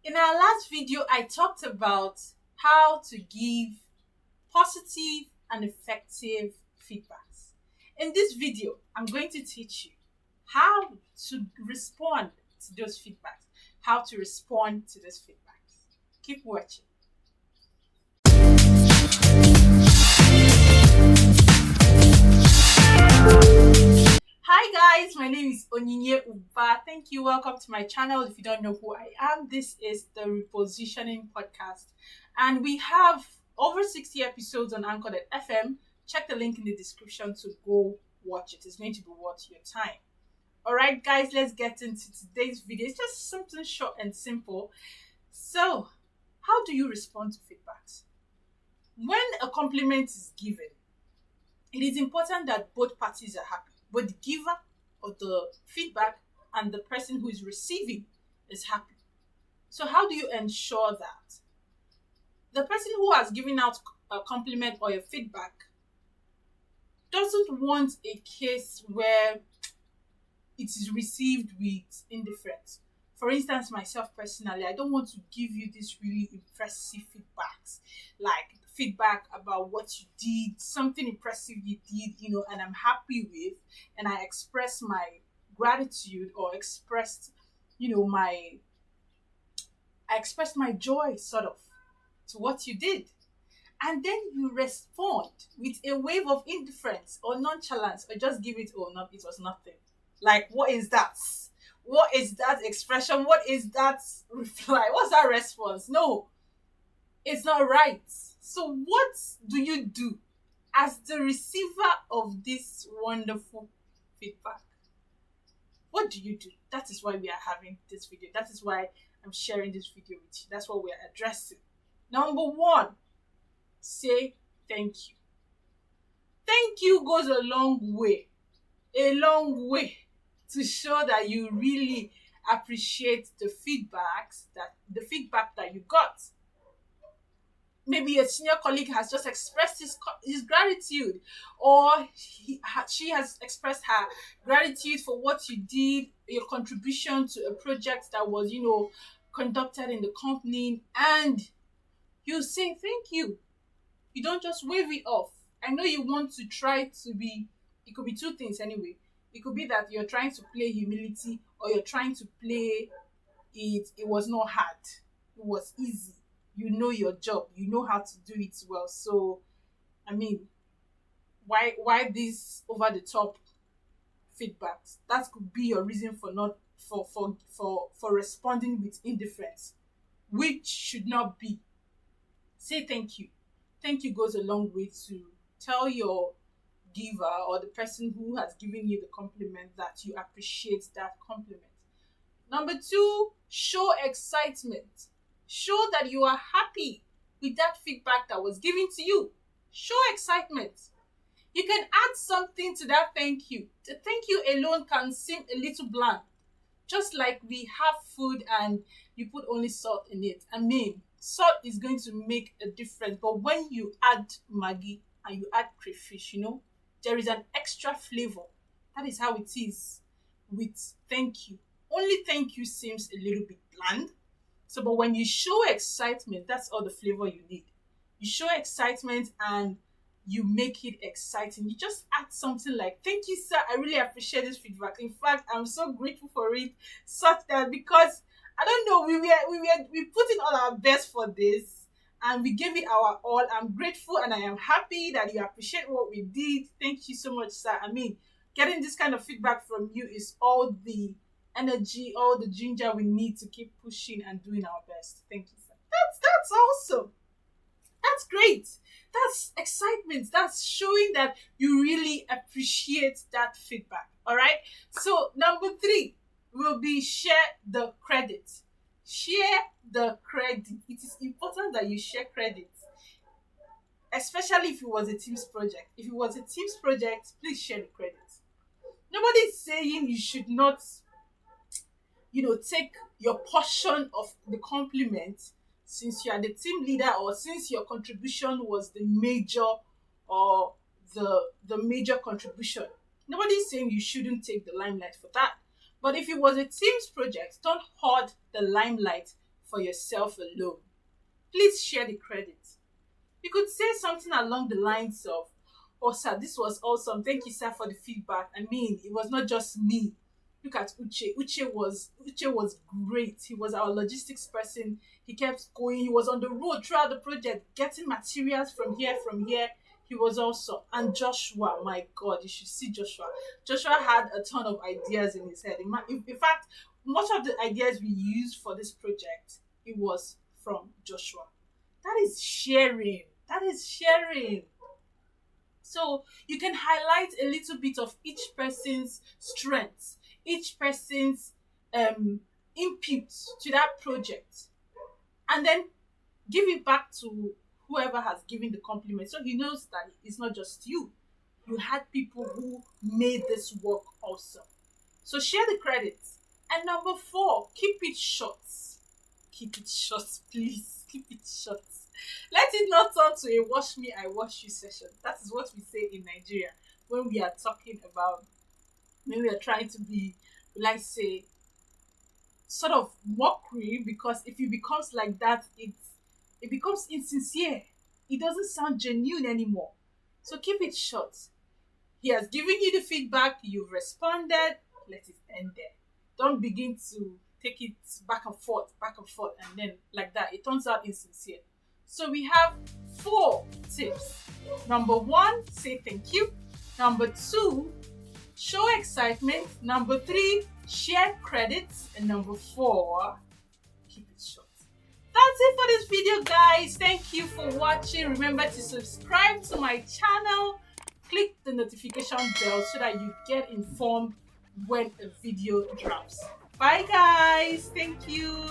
In our last video, I talked about how to give positive and effective feedbacks. In this video, I'm going to teach you how to respond to those feedbacks, how to respond to those feedbacks. Keep watching. Hi guys, my name is Onyinye Uba. Thank you. Welcome to my channel. If you don't know who I am, this is the Repositioning Podcast. And we have over 60 episodes on Anchor.fm. Check the link in the description to go watch it. It's going to be worth your time. Alright guys, let's get into today's video. It's just something short and simple. So, how do you respond to feedbacks? When a compliment is given, it is important that both parties are happy. Both the giver of the feedback and the person who is receiving is happy. So how do you ensure that? The person who has given out a compliment or a feedback doesn't want a case where it is received with indifference. For instance, myself personally, I don't want to give you these really impressive feedbacks, like feedback about what you did, something impressive you did, and I'm happy with, and I express my gratitude or expressed my joy sort of to what you did. And then you respond with a wave of indifference or nonchalance or just give it, oh, no, it was nothing. Like, what is that? What is that expression? What is that reply? What's that response? No, it's not right. So what do you do as the receiver of this wonderful feedback? What do you do? That is why we are having this video. That is why I'm sharing this video with you. That's what we are addressing. Number one, say thank you. Thank you goes a long way to show that you really appreciate the feedback that you got. Maybe a senior colleague has just expressed his gratitude, or she has expressed her gratitude for what you did, your contribution to a project that was, conducted in the company, and you say thank you. You don't just wave it off. I know you want to try to be, it could be two things anyway. It could be that you're trying to play humility, or you're trying to play it was not hard. It was easy. You know your job. You know how to do it well. So, why these over the top feedbacks? That could be your reason for not for responding with indifference, which should not be. Say thank you. Thank you goes a long way to tell your giver or the person who has given you the compliment that you appreciate that compliment. Number two, show excitement. Show that you are happy with that feedback that was given to you. Show excitement. You can add something to that thank you. The thank you alone can seem a little bland. Just like we have food and you put only salt in it. Salt is going to make a difference. But when you add Maggi and you add crayfish, there is an extra flavor. That is how it is with thank you. Only thank you seems a little bit bland. So, but when you show excitement, that's all the flavor you need. You show excitement and you make it exciting. You just add something like, thank you, sir. I really appreciate this feedback. In fact, I'm so grateful for it, such that because, I don't know, we put in all our best for this and we gave it our all. I'm grateful and I am happy that you appreciate what we did. Thank you so much, sir. Getting this kind of feedback from you is all the energy, all the ginger we need to keep pushing and doing our best. Thank you, sir. That's awesome. That's great. That's excitement. That's showing that you really appreciate that feedback. All right. So number three will be share the credit. Share the credit. It is important that you share credit, especially if it was a team's project. If it was a team's project, please share the credit. Nobody is saying you should not take your portion of the compliment since you are the team leader or since your contribution was the major or the major contribution. Nobody's saying you shouldn't take the limelight for that. But if it was a team's project, don't hoard the limelight for yourself alone. Please share the credit. You could say something along the lines of, "Oh, sir, this was awesome. Thank you, sir, for the feedback. I mean, it was not just me. Look at Uche. Uche was great. He was our logistics person. He kept going. He was on the road throughout the project, getting materials from here, from here. He was awesome." And Joshua, my God, you should see Joshua. Joshua had a ton of ideas in his head. In fact, much of the ideas we used for this project, it was from Joshua. That is sharing. That is sharing. So you can highlight a little bit of each person's strengths, each person's input to that project, and then give it back to whoever has given the compliment, so he knows that it's not just you. You had people who made this work awesome. So share the credits. And number 4, keep it short. Keep it short, please. Keep it short. Let it not turn to a wash me, I wash you session. That is what we say in Nigeria when we are talking about, when we are trying to be, let's say, sort of mockery, because if it becomes like that, it becomes insincere. It doesn't sound genuine anymore. So keep it short. He has given you the feedback, you've responded, let it end there. Don't begin to take it back and forth, and then like that, it turns out insincere. So we have 4 tips. Number 1, say thank you. Number 2, show excitement. Number 3, share credits. And number 4, keep it short. That's it for this video, guys. Thank you for watching. Remember to subscribe to my channel. Click the notification bell so that you get informed when a video drops. Bye, guys. Thank you.